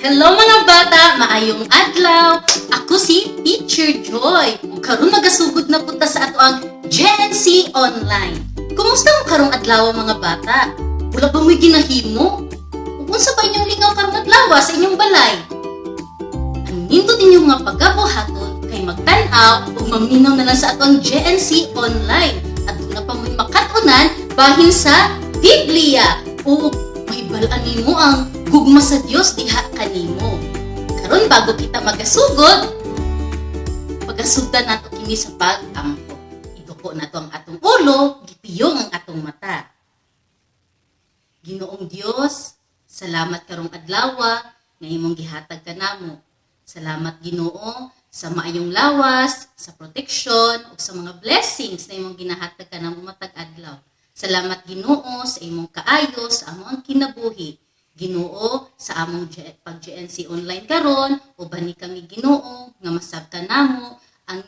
Hello mga bata! Maayong adlaw! Ako si Teacher Joy. Karon magasugod na punta sa ato ang Gen Z Online. Kumusta mo karong adlaw mga bata? Wala ba mo'y ginahimo? Unsa ba inyong lingaw karong adlaw sa inyong balay? Ang nindot inyong mga pagabuhaton kay magtan-aw ug maminaw na lang sa ato ang Gen Z Online. At kung na pa mo'y makatunan bahin sa Biblia o may balaan nimo ang gugma sa Dios diha kanimo. Karon bago kita magasugod, pagasugdan nato kini sa pag-ampo. Iduko nato ang atong ulo, gipiyong ang atong mata. Ginoong Dios, salamat karong adlaw nga imong gihatag kanamo. Salamat Ginoo sa maayong lawas, sa proteksyon ug sa mga blessings na imong ginahatag kanamo matag adlaw. Salamat Ginoo sa imong kaayo sa among kinabuhi. Ginoo sa among pag-GNC online karon, uban ni kami Ginoo nga masabtan namo ang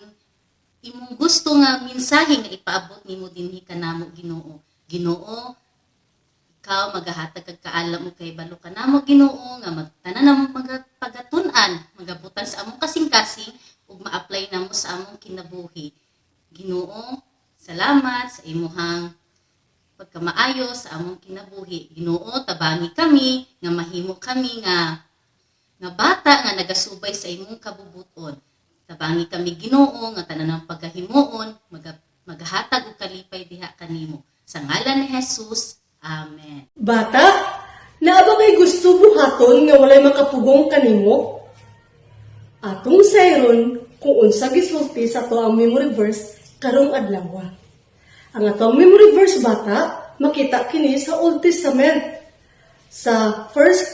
imong gusto nga mensahe nga ipaabot nimo dinhi kanamo Ginoo. Ginoo, ikaw magahatag kag kaalam mo kay balo kanamo Ginoo nga magtanan namo pagatunan, magabutan sa among kasing-kasing ug ma-apply namo sa among kinabuhi. Ginoo, salamat sa imuhang pagkamaayo sa among kinabuhi. Ginoo, tabangi kami nga mahimo kami nga bata nga nagasubay sa imong kabubuton. Tabangi kami Ginoo nga tanan ng pagkahimuon magahatag og kalipay diha kanimo. Sa ngalan ni Jesus. Amen. Bata, naaba kay gusto buhaton nga walay makapugong kanimo? Atong sayron kung unsa gisulti sa to ang memory verse karong adlaw. Ang atong memory verse bata, makita kini sa Old Testament. Sa 1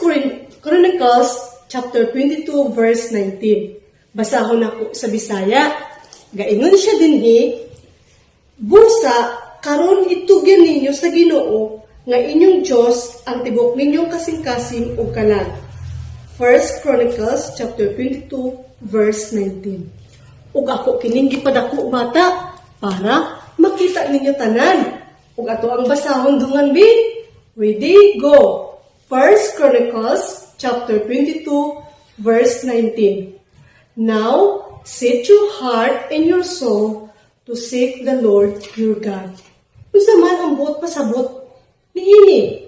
Chronicles chapter 22 verse 19. Basahon ako sa Bisaya. Gaingon siya dinhi, busa karon itugyan ninyo sa Ginoo nga inyong Dios ang tibok ninyong kasing-kasing ug kalag. 1 Chronicles chapter 22 verse 19. Ug ako kining gipadako bata para makita ninyo tanan. Ug ato ang basahon dungan bi. Ready, go. 1 Chronicles chapter 22 verse 19. Now, set your heart and your soul to seek the Lord your God. Unsa man ang buot pasabot niini.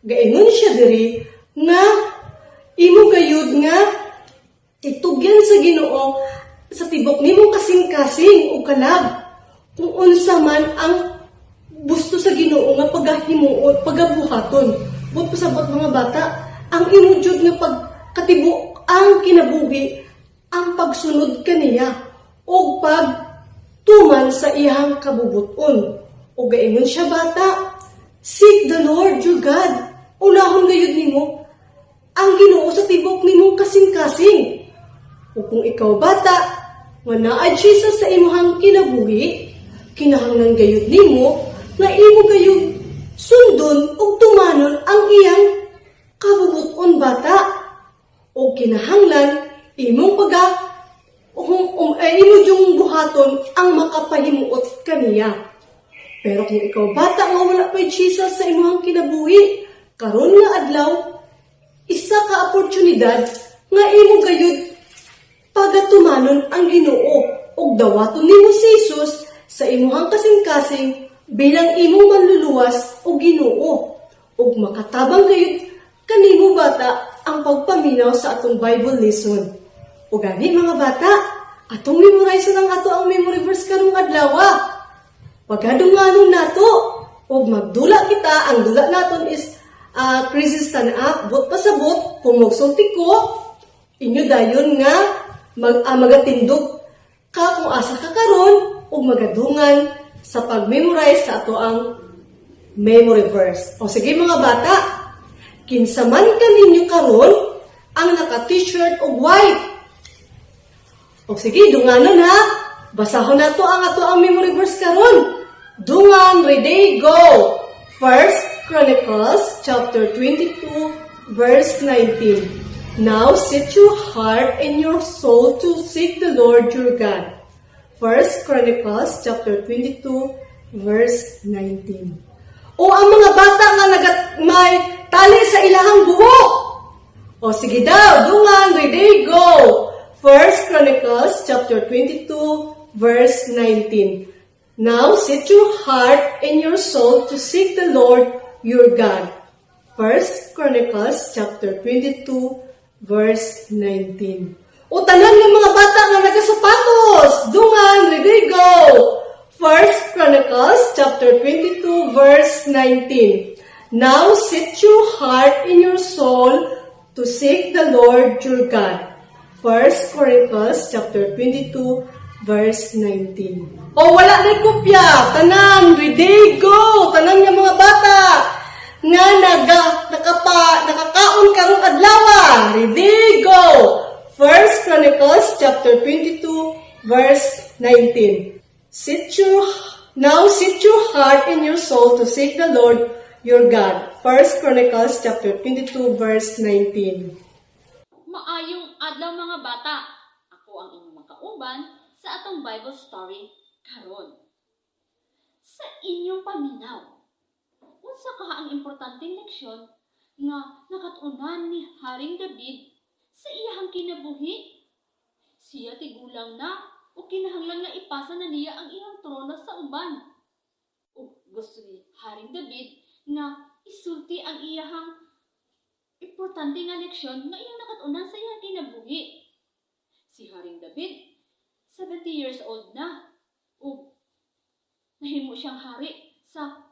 Gaingon siya diri nga imo gayud nga itugyan sa Ginoo sa tibok nimo kasing-kasing ug kalag. Kung unsa man ang gusto sa Ginoo nga pagahimuot, pagabuhaton. Buot pasabot mga bata, ang imo jud nga pagkatibok ang kinabuhi, ang pagsunod kaniya o pagtuman sa iyang kabubuton. O gaingon siya bata, seek the Lord your God. Unahon gayud nimo ang Ginoo sa tibok nimong kasing-kasing. O kung ikaw bata, nga naa Jesus sa imong kinabuhi, kinahanglan gayud nimo nga imo gayud sundon ug tumanon ang iyang kabubuton bata. O kinahanglan imong imo yung buhaton ang makapahimuot kaniya. Pero kung ikaw bata nga wala pa Jesus sa imong kinabuhi, karon nga adlaw isa ka oportunidad nga imo gayud pagatumanon ang Ginoo ug dawaton nimo si Jesus sa imuhang kasing-kasing bilang imong manluluwas o Ginoo ug makatabang gayud kanimo bata ang pagpaminaw sa atong Bible lesson. O gani mga bata, atong memorize ang ato ang memory verse karong adlaw. Pagadunganon nato ug magdula kita. Ang dula naton is crisis stand up, bot pasabot, pumugsulti ko inyo dayon nga magatindog ka kung asa ka karon ug magadungan sa pag-memorize sa ato ang memory verse. O sige mga bata, kinsa man kaninyo karon ang naka-t-shirt ug white. O sige, dunganon ha. Basahon nato ang memory verse karon. Dungan, ready, go. 1 Chronicles chapter 22 verse 19. Now set your heart and your soul to seek the Lord your God. 1 Chronicles chapter 22 verse 19. O ang mga bata nga may tali sa ilahang buhok. O sige daw, dungan, ready, go! First Chronicles chapter 22, verse 19. Now set your heart and your soul to seek the Lord your God. First Chronicles chapter 22, verse 19. O tanan ng mga bata nga nagasapatos, dungan, ready, go! First Chronicles chapter 22, verse 19. Now set your heart and your soul to seek the Lord your God. First Chronicles chapter 22, verse 19. O wala na kopya, tanan, ready, go! Tanan nga mga bata nga nakakaon karong adlaw, ready, go! First Chronicles chapter 22, verse 19. Now set your heart and your soul to seek the Lord your God. First Chronicles chapter 22, verse 19. Maayong adlaw mga bata. Ako ang inyong makauban sa atong Bible story karon. Sa inyong paminaw, unsa ka ang importanteng leksyon nga nakatunan ni Haring David sa iyahang kinabuhi? Siya tigulang na o kinahanglan nga ipasa na niya ang iyang trono sa uban. O gusto ni Haring David nga isulti ang iyahang importante nga leksyon nga iyang nakatunan sa iyang kinabuhi. Si Haring David, 70 years old na, o nahimo siyang hari sa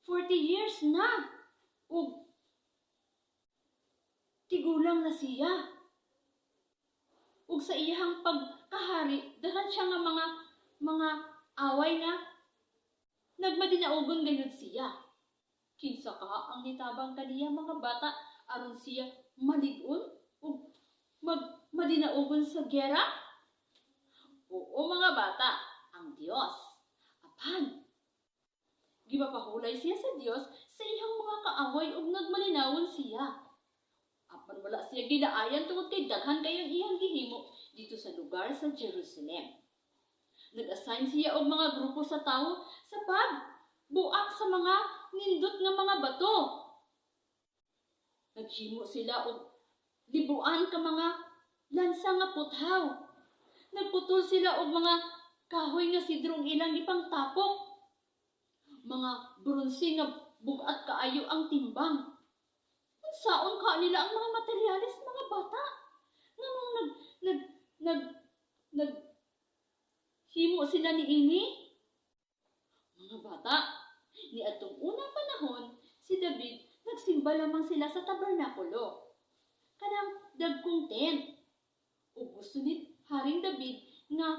40 years na, o tigulang na siya. Ug sa iyang pagkahari, daghan siya nga mga away nga nagmadinaugon gayud siya. Kinsa ka ang nitabang kaniya mga bata aron siya malig-on ug madinaugon sa gera? Oo mga bata, ang Dios. Apan, gipapahulay siya sa Dios sa iyang mga kaaway ug nagmalinawon siya. Apan wala siya gidaayan tungod kay daghan kayong iyang gihimo dito sa lugar sa Jerusalem. Nag-assign siya og mga grupo sa tawo sa pagbuak sa mga nindot nga mga bato. Naghimo sila og libuan ka mga lansa nga puthaw. Nagputol sila og mga kahoy nga sidrong ilang ipangtapok. Mga bronze nga bugat kaayo ang timbang. Unsaon ka nila ang mga materialis mga bata? Nganong himo sila ni ini? Mga bata, ni atong unang panahon, si David nagsimba lamang sila sa tabernakulo. Kanang dagkong tent. O gusto ni Haring David nga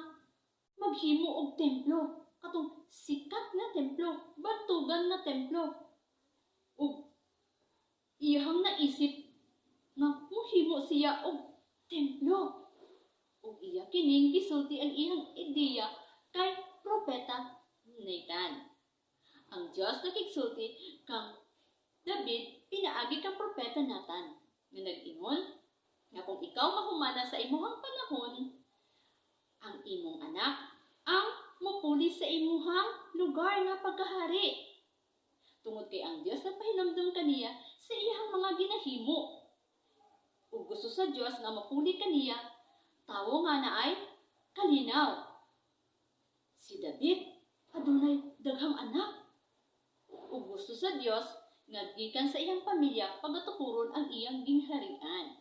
maghimo og templo. Katong sikat nga templo, bantugan nga templo. O iyang naisip nga muhimo siya og templo. O iya kining gisulti ang iyang ideya kay propeta Nathan. Ang Diyos nakigsulti kang David pinaagi kang propeta Nathan nga nag-ingon nga kung ikaw mahumana sa imuhang panahon, ang imong anak ang mupuli sa imuhang lugar nga pagkahari. Tungod kay ang Diyos nagpahinumdum kaniya sa iyang mga ginahimo. Ug gusto sa Diyos nga mapuli kaniya, tawo nga na ay kalinaw. Si David adunay daghang anak. Ug gusto sa Dios nga gikan sa iyang pamilya pagatukuron ang iyang gingharian.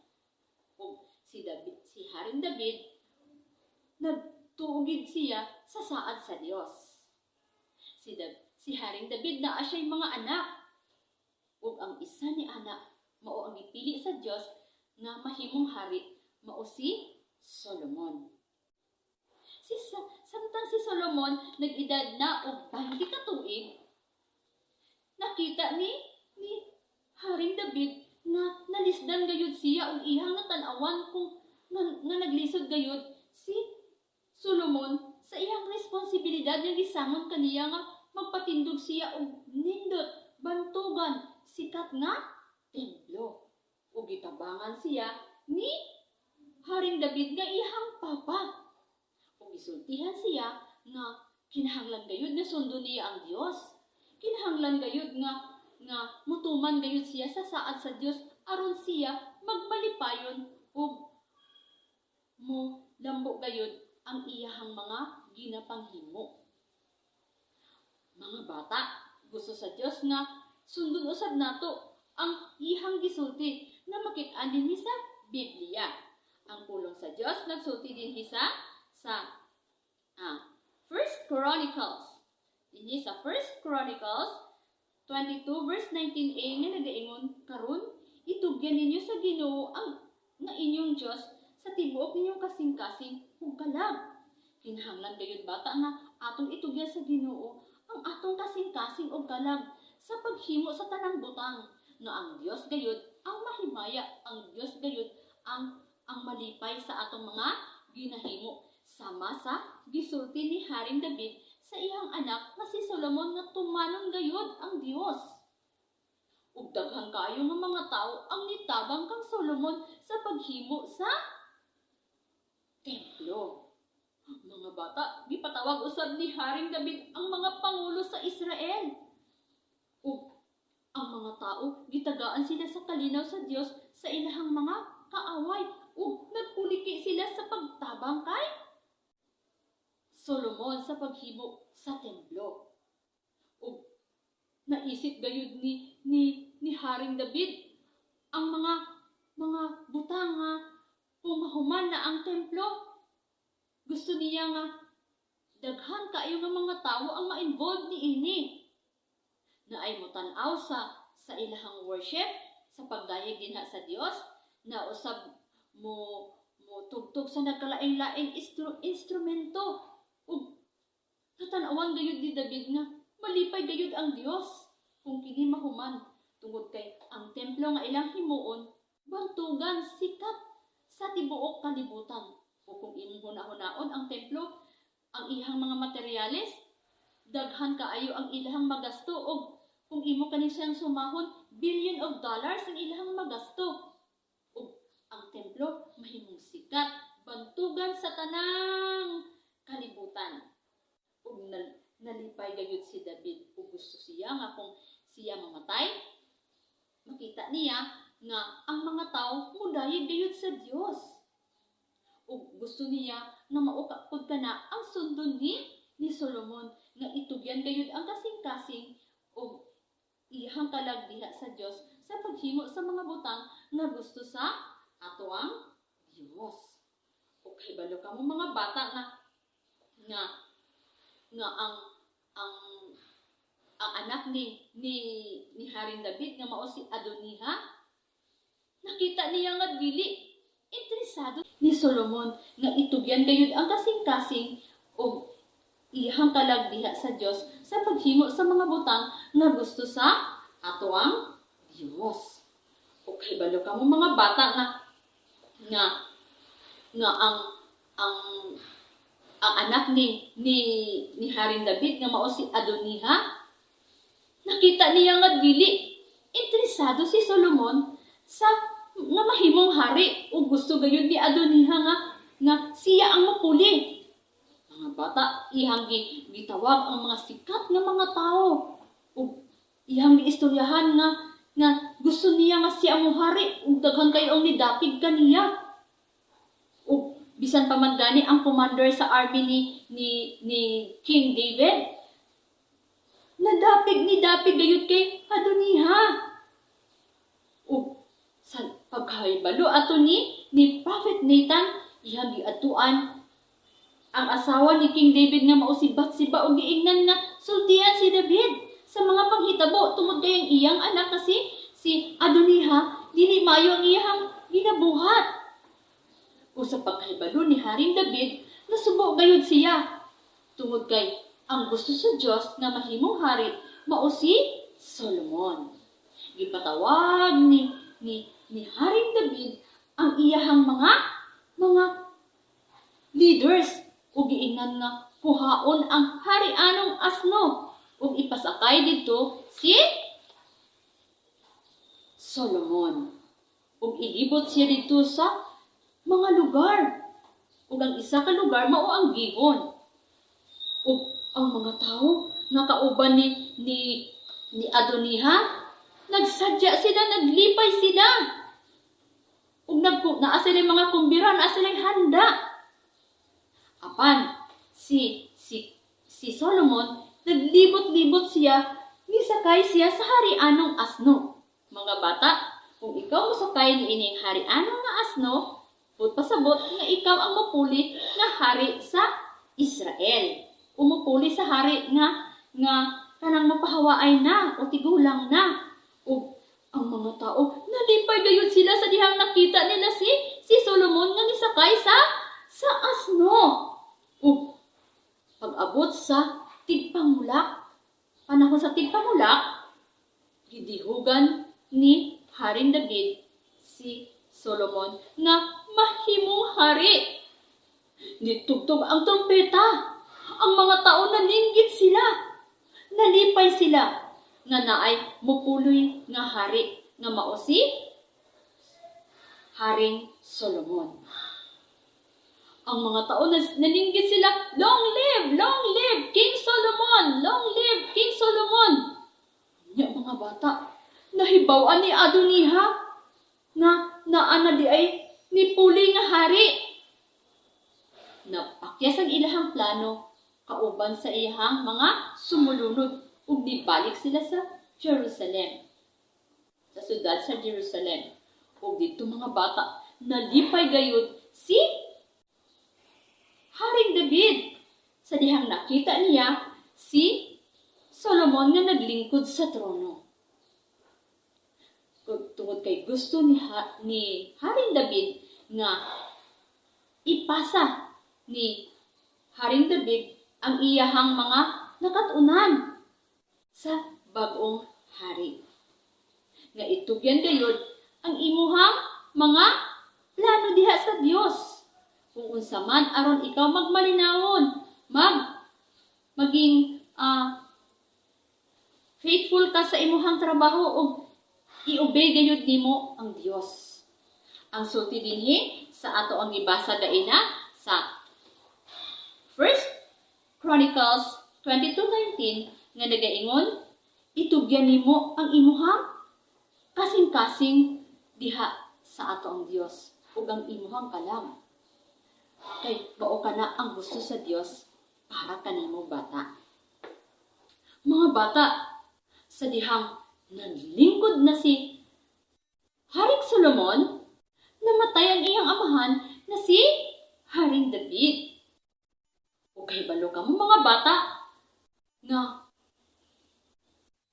Ug si Haring David nagtuugid siya sa saad sa Dios. Si Haring David naa siya'y mga anak. Ug ang isa ni anak mao ang gipili sa Dios nga mahimong hari, mao si Solomon. Samtang si Solomon nag-edad na og 20 ka tuig, nakita ni Haring David nga nalisdan gayud siya og ihang natan-awan kung nga naglisod gayud si Solomon sa iyang responsibilidad nga gisamon kaniya nga magpatindog siya og nindot, bantugan, sikat nga templo. Ug gitabangan siya ni Haring David nga ihang papa. Ug gisultihan siya nga kinahanglan gayud nga sundon niya ang Dios. Kinahanglan gayud nga mutuman gayud siya sa saad sa Dios aron siya magmalipayon ug mo lambo gayud ang iyahang mga ginapanghimo. Mga bata, gusto sa Dios nga sundon usab nato ang iyang gisulti nga makit-an dinhi sa Biblia. Ang pulong sa Dios nagsulti dinhi sa First Chronicles. Dinhi sa First Chronicles 22 verse 19a nga nagaingon, karon itugyan ninyo sa Ginoo ang nga inyong Dios sa tibuok ninyong kasing-kasing ug kalag. Kinahanglan gayud bata nga atong itugyan sa Ginoo ang atong kasing-kasing ug kalag sa paghimo sa tanang butang nga ang Dios gayud ang mahimaya, ang Dios gayud ang malipay sa atong mga ginahimo, sama sa gisulti ni Haring David sa iyang anak nga si Solomon nga tumanon gayud ang Dios. Ug daghan kaayo nga mga tao ang nitabang kang Solomon sa paghimo sa templo. Mga bata, gipatawag usab ni Haring David ang mga pangulo sa Israel. Ug ang mga tao gitagaan sila sa kalinaw sa Dios sa ilahang mga kaaway ug nagpuliki sila sa pagtabang kay Solomon sa paghimo sa templo. Ug naisip gayud ni Haring David ang mga butang nga pumahuman na ang templo. Gusto niya nga daghan kaayo nga mga tawo ang ma-involve niini. Na ay motanaw sa ilahang worship, sa pagdayeg dinha sa Dios, na usab mo tugtog sa nagkalaing-laing instrumento. Ug katanawan gayud ni David nga malipay gayud ang Dios kung kini mahuman tungod kay ang templo nga ilang himuon bantugan sikat sa tibuok kalibutan. O kung imong hunahon ang templo, ang ihang mga materyales, daghan kaayo ang ilahang magasto og kung imo kani siyang sumahon, billion of dollars ang ilahang magasto. Ug ang templo mahimong sikat, bantugan sa tanang kalibutan. Ug nalipay gayud si David ug gusto siya nga kung siya mamatay, makita niya nga ang mga tao mudayeg gayud sa Dios. Ug gusto niya nga maukapod kana ang sundon ni Solomon nga itugyan gayud ang kasing-kasing ug iyang kalag diha sa Dios sa paghimo sa mga butang nga gusto sa ato ang Dios. Okay, balo ka mo mga bata nga ang anak ni Haring David nga mao si Adoniha, nakita niya nga dili interesado ni Solomon nga itugyan gayud ang kasing-kasing o iyang kalag diha sa Dios sa paghimo sa mga butang nga gusto sa ato ang Dios. Okay, balo ka mo mga bata nga ang anak ni Haring David nga mao si Adoniha, nakita niya nga dili interesado si Solomon sa nga mahimong hari o gusto gayud ni Adoniha nga siya ang mapuli. Mga bata, ihang gitawag ang mga sikat nga mga tao o ihang giistoryahan nga gusto niya nga siya ang hari ug daghan kayo ang nidapig kaniya. O bisan pa man gani ang commander sa army ni King David, nidapig gayud kay Adoniha. O sa pagkahibalo ato ni Prophet Nathan, ihang giatuan ang asawa ni King David nga mao si Bathsheba ug giingnan nga sultihan si David sa mga panghitabo tungod kay ang iyang anak na si Adoniha dili maayo ang iyang ginabuhat. O sa pagkahibalo ni Haring David, nasubo gayud siya tungod kay ang gusto sa Dios nga mahimong hari mao si Solomon. Gipatawag ni Haring David ang iyahang mga leaders ug giingnan nga kuhaon ang harianong asno ug ipasakay didto si Solomon. Ug ilibot siya didto sa mga lugar. Ug ang isa ka lugar mao ang Gihon. Ug ang mga tao nga kauban ni Adoniha, nagsadya sila, naglipay sila. ug naa sila mga kumbira, naa sila handa. Apan si Solomon naglibot-libot siya, nisakay siya sa harianong asno. Mga bata, kung ikaw musakay ni ining harianong nga asno, but pasabot nga ikaw ang mapuli nga hari sa Israel. Umupuli sa hari nga kanang mapahawaay na o tigulang na. O ang mga tao, nalipay gayud sila sa dihang nakita nila si Solomon nga nisakay sa asno. O pag-abot sa tigpamulak, panahon sa tigpamulak, gidihugan ni Haring David si Solomon nga mahimong hari. Nitugtog ang trompeta. Ang mga tao naninggit sila. Nalipay sila nga naay mupuloy nga hari nga mao si Haring Solomon. Ang mga tao naninggit sila, long live King Solomon, long live King Solomon. Nya mga bata, nahibaw-an ni Adoniha nga naana di ay nipuli nga hari. Napakyas ang ilahang plano kauban sa iyang mga sumulunod ug nibalik sila sa Jerusalem. Sa syudad sa Jerusalem. Ug dito mga bata, nalipay gayud si Haring David sa dihang nakita niya si Solomon nga naglingkod sa trono. Tungod kay gusto ni Haring David nga ipasa ni Haring David ang iyahang mga nakatunan sa bagong hari. Nga itugyan gayud ang imuhang mga plano diha sa Dios. Kung unsa man aron ikaw magmalinawon, maging faithful ka sa imuhang trabaho ug i-obey gayud nimo ang Dios. Ang sulti dinhi sa ato ang gibasa daina sa 1 Chronicles 22:19 nga nagaingon, itugyan nimo ang imuhang kasing-kasing diha sa ato ang Dios ug ang imuhang kalam. Kay mao kana ang gusto sa Dios para kanimo bata. Mga bata, sa dihang naglingkod na si Haring Solomon, namatay ang iyang amahan na si Haring David. O kay balo ka mo mga bata nga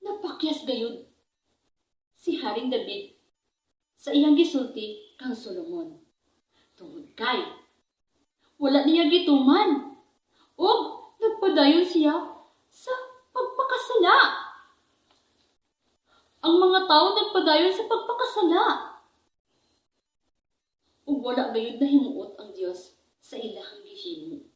napakyas gayud si Haring David sa iyang gisulti kang Solomon. Tungod kay wala niya gituman o nagpadayon siya sa pagpakasala. Ang mga tao nagpadayon sa pagpakasala. Ug wala gayud na himuot ang Dios sa ilahang gihimo.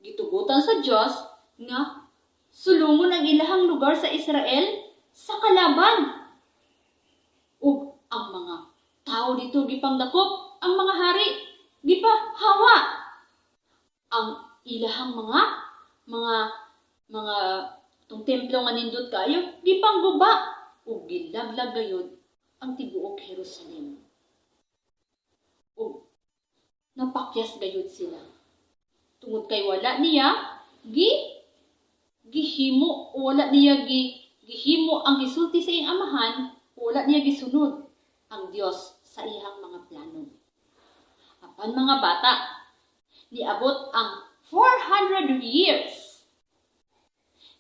Gitugutan sa Dios nga sulungon ang ilahang lugar sa Israel sa kalaban. Ug ang mga tao dito gipangdakop, ang mga hari gipahawa. Ang ilahang mga tong templo nga nindot kayo gipangguba ug gilaglag gayud ang tibuok Jerusalem. Ug napakyas gayud sila. Tungod kay wala niya gihimo ang gisulti sa iyang amahan, wala niya gisunod ang Dios sa iyang mga plano. Apan mga bata, niabot ang 400 years.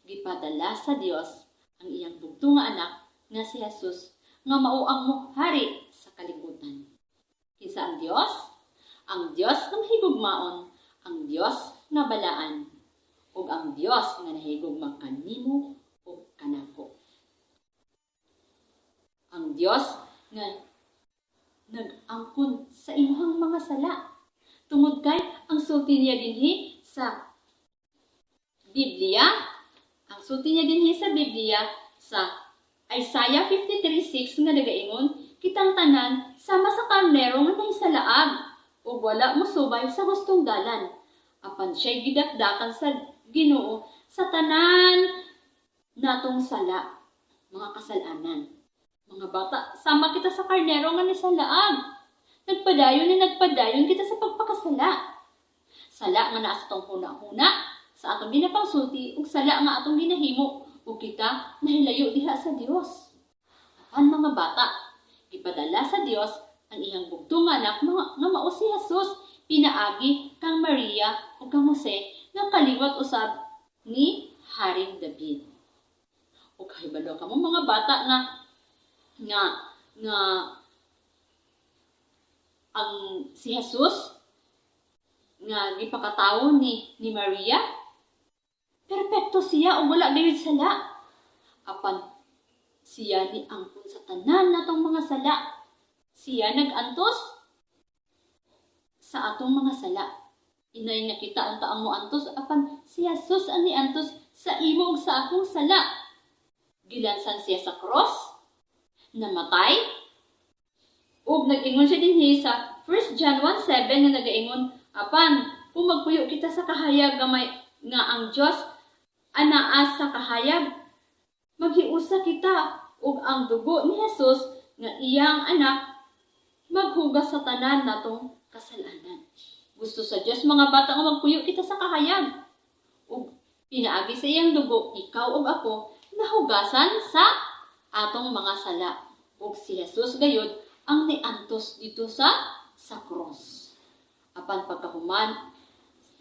Gipadala sa Dios ang iyang bugtong nga anak nga si Jesus nga mao ang mohari sa kalibutan. Kinsa ang Dios? Ang Dios nga mahigugmaon, ang Dios nga balaan, ug ang Dios nga nahigugma kanimo ug kanako. Ang Dios nga nag-angkon sa imuhang mga sala. Tungod kay ang sulti niya dinhi sa Biblia, sa Isaiah 53:6 nga nagaingon, kitang tanan sama sa karnero nga nahisalaag ug wala mosubay sa hustong dalan. Apan siya'y gidakdakan sa Ginoo sa tanan natong sala, mga kasalanan. Mga bata, sama kita sa karnero nga ni salaag. Nagpadayon kita sa pagpakasala. Sala nga naa sa atong huna-huna, sa atong ginapangsulti, ug sala nga atong ginahimo, ug kita nahilayo diha sa Dios. Apan mga bata, ipadala sa Dios ang iyang bugtong anak nga mao si Jesus, pinaagi kang Maria ug kang Jose nga kaliwat usab ni Haring David. Ug kahibalo kamo mga bata nga ang si Jesus nga gipakatawo ni Maria, perpekto siya o wala gayud sala. Apan siya ni angkon sa tanan natong mga sala. Siya nag-antos sa atong mga sala. Inay nga kita ang taang mo antos, apan si Jesus ang niantos sa imo ug sa akong sala. Gilansan siya sa cross, namatay, ug nag-ingon siya dinhi sa 1 John 1:7 nga nagaingon, apan kung magpuyo kita sa kahayag nga ang Dios anaa sa kahayag, maghiusa kita ug ang dugo ni Jesus nga iyang anak maghugas sa tanan natong kasalanan. Gusto sa Dios mga bata nga magpuyo kita sa kahayag ug pinaagi sa iyang dugo ikaw ug ako nahugasan sa atong mga sala. Ug si Jesus gayud ang niantos dito sa cross. Apan pagkahuman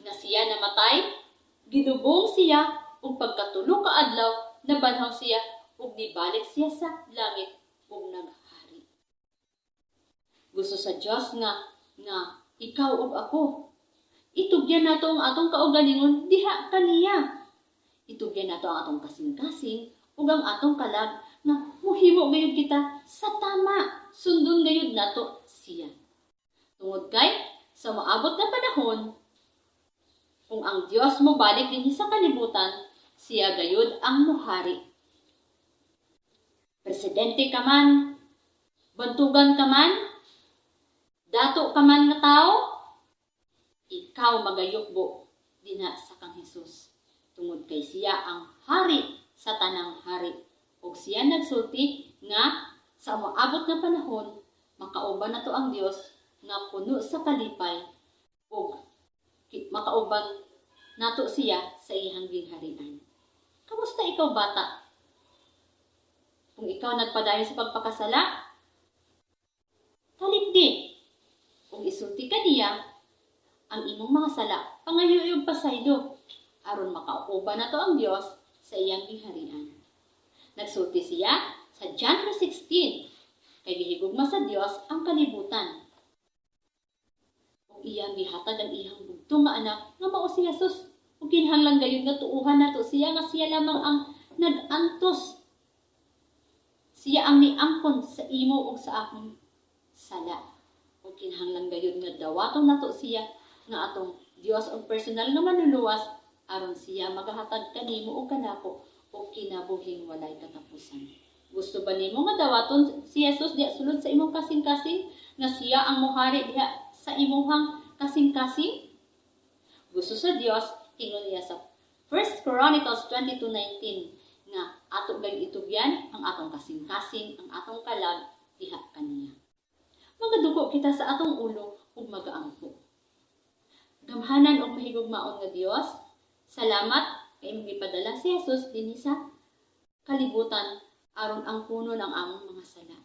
na siya namatay, gidubong siya ug pagkatulo ka adlaw nabanhaw siya ug nibalik siya sa langit ug naghari. Gusto sa Dios nga ikaw ug ako itugyan nato ang atong kaugalingon diha kaniya. Itugyan nato ang atong kasing-kasing ug ang atong kalag nga muhimo gayud kita sa tama. Sundon gayud nato siya. Tungod kay sa maabot na panahon, kung ang Dios mo balik dinhi sa kalibutan, siya gayud ang muhari. Presidente ka man, bantugan ka man, dato ka man nga tao, ikaw magayukbo dinha sa kang Hesus. Tungod kay siya ang hari sa tanang hari. Ug siya nagsulti nga sa moabot na panahon, makauban nato ang Dios nga puno sa kalipay ug makauban nato siya sa iyang gingharian. Kamusta ikaw bata? Kung ikaw nagpadayon sa pagpakasala, kaligdi. Kung isulti ka niya, ang imong mga sala, pangayuyog pasaylo, aron makauban nato ang Dios sa iyang gingharian. Nagsulti siya sa John 3:16, kay gihigugma sa Dios ang kalibutan. Ug iyang gihatag ang iyang bugtong nga anak nga mao si Jesus. Ug kinahanglan gayud nga tuuhan nato siya nga siya lamang ang nag-antos. Siya ang niangkon sa imo ug sa akong sala. Ug kinahanglan gayud nga dawaton nato siya nga atong Dios ug personal nga manluluwas aron siya magahatag kanimo ug kanako ug kinabuhing walay katapusan. Gusto ba nimo nga dawaton si Jesus diha sulod sa imong kasing-kasing nga siya ang mohari diha sa imong kasing-kasing? Gusto sa Dios ingon niya sa 1 Chronicles 22:19 nga ato gayud itugyan ang atong kasing-kasing, ang atong kalag diha kaniya. Magadugo kita sa atong ulo ug magaangko. Gamhanan og mahigugmaon nga Dios, salamat kay imong gipadala si Jesus dinhi sa kalibutan aron ang puno ng among mga sala.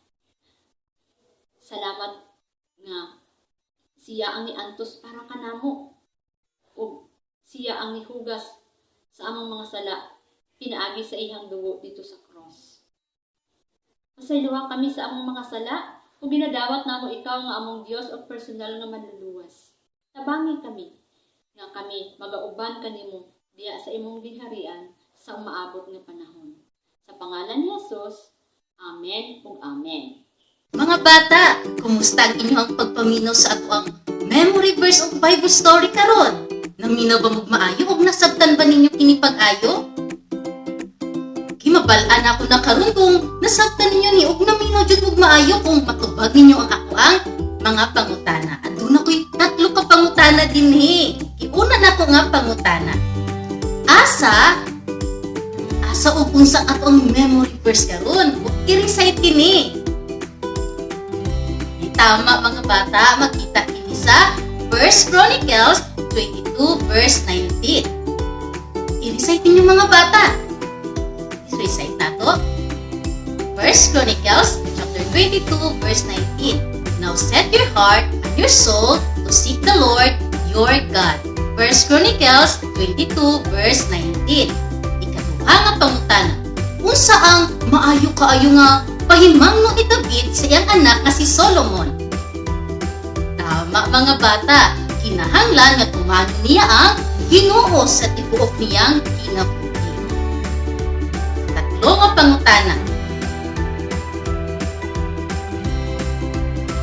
Salamat nga siya ang niantos para kanamo ug siya ang nihugas sa among mga sala pinaagi sa iyang dugo dito sa cross. Pasaylohan kami sa among mga sala ug ginadawat namo ikaw nga among Dios ug personal nga manluluwas. Tabangi kami nga kami magauban kanimo diya sa imong gingharian sa umaabot nga panahon. Sa pangalan ni Jesus, Amen ug Amen. Mga bata, kumusta ang inyong pagpaminaw sa ato ang memory verse o Bible story karon? Naminaw ba maayo o nasabtan ba ninyo kini pag-ayo? Kimabalaan ako na karon kung nasabtan ninyo ni og naminaw jud og maayo kung matubag ninyo ang ako ang mga pangutana. Aduna ko'y 3 ka pangutana dinhi. Iuna na ko nga pangutana. Asa o kung sa ato ang memory verse karon? i-recite kini. Di tama mga bata, makita kini sa 1 Chronicles 22 verse 19. I-recite ninyo mga bata. I-recite nato. 1 Chronicles chapter 22 verse 19. Now set your heart and your soul to seek the Lord your God. 1 Chronicles 22 verse 19. Ikaduha nga pangutana. Unsa ang maayo kaayo nga pahimangno ni David sa iyang anak nga si Solomon? Tama mga bata, kinahanglan nga tumano niya ang Ginoo sa tibuok niyang kinabuhi. Tatlo nga pangutana.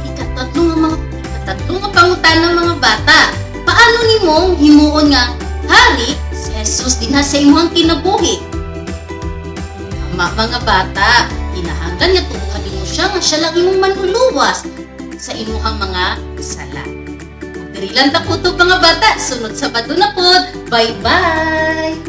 Ikatatlo nga pangutana mga bata. Paano nimong himuon nga hari si Jesus dinha sa imong kinabuhi? Tama mga bata, kinahanglan nga tubuhan nimo siya nga siya lang imong manluluwas sa imuhang mga sala. Diri lang ta kutob mga bata, sunod Sabado na pod. Bye-bye!